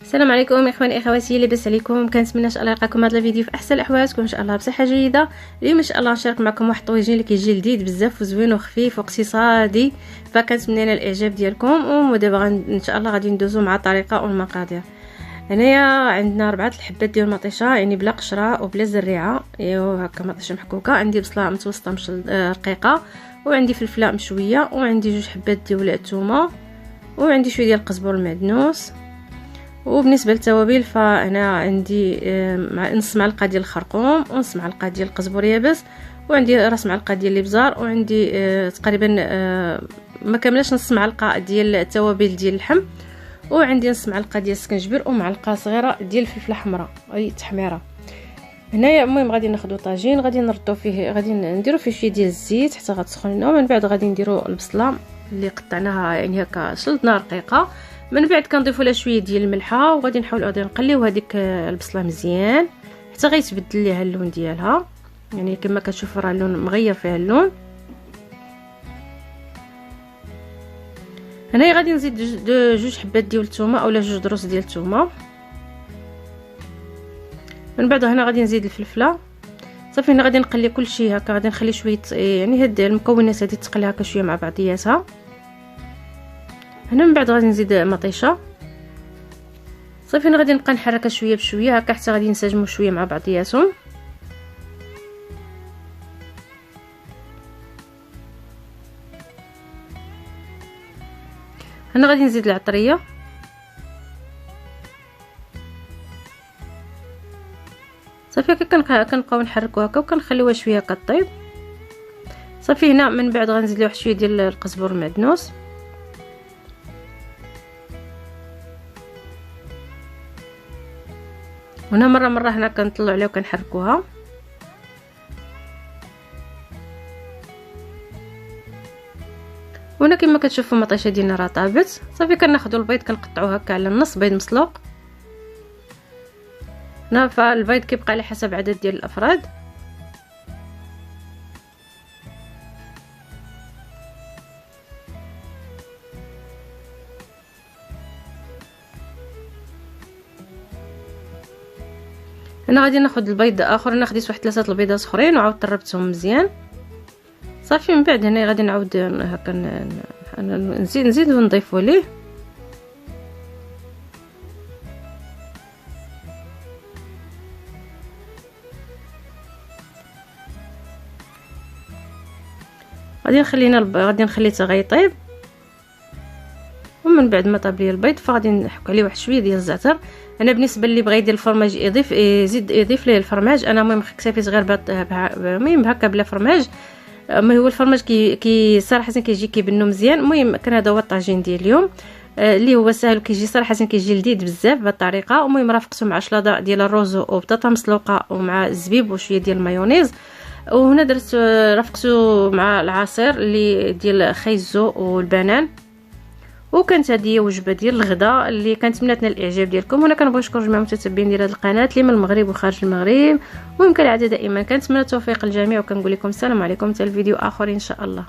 السلام عليكم اخواني اخواتي، لاباس عليكم؟ كنتمنى ان شاء الله يلقاكم هذا الفيديو في احسن الاحوال، تكون ان شاء الله بصحه جيده. اليوم ان شاء الله نشارك معكم واحد الطويجين اللي كيجي لذيذ بزاف وزوين وخفيف واقتصادي، فكنتمنى نال الاعجاب ديالكم. ودابا ان شاء الله غادي ندوزو مع الطريقه والمقادير. هنايا عندنا 4 الحبات ديال المطيشه، يعني بلا قشره وبلا زريعه، ايوا هكا مطيشه محكوكه. عندي بصله متوسطه مش رقيقه، وعندي فلفله مشويه، وعندي 2 حبات ديال الثومه، وعندي شويه ديال القزبر المعدنوس. وبالنسبه للتوابل فانا عندي نص معلقه ديال الخرقوم، ونص معلقه ديال القزبر يابس، وعندي راس معلقه ديال الابزار، وعندي تقريبا ما كاملاش نص معلقه ديال التوابل ديال اللحم، وعندي نص معلقه ديال السكنجبر، ومعلقه صغيره ديال الفلفله حمراء اي تحميره. هنايا المهم غادي ناخذ طاجين، غادي نردو فيه، غادي نديرو فيه شويه ديال الزيت حتى غتسخن، ومن بعد غادي نديرو البصله اللي قطعناها يعني هكا شلطنا رقيقه. من بعد كنضيفوا لها شويه ديال الملحه، وغادي نحاولوا غادي نقليو هذيك البصله مزيان حتى غيتبدل ليها اللون ديالها، يعني كما كتشوفوا راه اللون مغير فيها اللون. هنايا غادي نزيد 2 حبات ديال الثومه اولا 2 ضروس ديال الثومه. من بعد هنا غادي نزيد الفلفله. صافي هنا غادي نقلي كلشي هكا، غادي نخلي شويه يعني هاد المكونات هذه تقلي هكا شويه مع بعضياتها. هنا من بعد غادي نزيد مطيشه. صافي هنا غادي نبقى نحركها شويه بشويه هكا حتى غادي ينسجموا شويه مع بعضياتهم. هنا غادي نزيد العطريه. صافي هكا كنبقاو نحركوا هكا وكنخليوها شويه كطيب. صافي هنا من بعد غنزيد له واحد شويه ديال القزبر المعدنوس، هنا مره هنا كنطلعوا عليها وكنحركوها. وهنا كما كتشوفوا المطيشه ديالنا راه طابت. صافي كناخذوا البيض كنقطعوه هكا على النص، بيض مسلوق. هنا فالبيض كيبقى على حسب عدد ديال الافراد. هنا غادي ناخذ البيض اخر، انا خديت واحد 3 البيضات اخرين وعاود طربتهم مزيان. صافي من بعد هنا غادي نعاود هكا نزيد ونضيفوا ليه. غادي نخليه حتى غيطيب. ومن بعد ما طاب لي البيض فغادي نحك عليه واحد شويه ديال الزعتر. انا بالنسبه اللي بغى يدير الفرماج يضيف ليه الفرماج. انا المهم اكتفيت غير المهم هكا بلا فرماج. ما هو الفرماج كي صراحه كيجي كيبنو مزيان. المهم كان هذا هو الطاجين ديال اليوم اللي هو ساهل وكيجي صراحه كيجي لذيذ بزاف بهذه الطريقه. المهم رافقته مع شلاضه ديال الرز وبطاطا مسلوقه ومع الزبيب وشويه ديال المايونيز. وهنا درت رافقته مع العصير اللي ديال خيزو والبنان. وكانت هذه هي وجبه ديال الغداء اللي كنتمنى تنال الاعجاب ديالكم. وانا كنبغي نشكر جميع المتتبعين ديال هذه القناه اللي من المغرب وخارج المغرب. المهم كالعاده دائما كنتمنى التوفيق للجميع، وكنقول لكم السلام عليكم حتى الفيديو اخر ان شاء الله.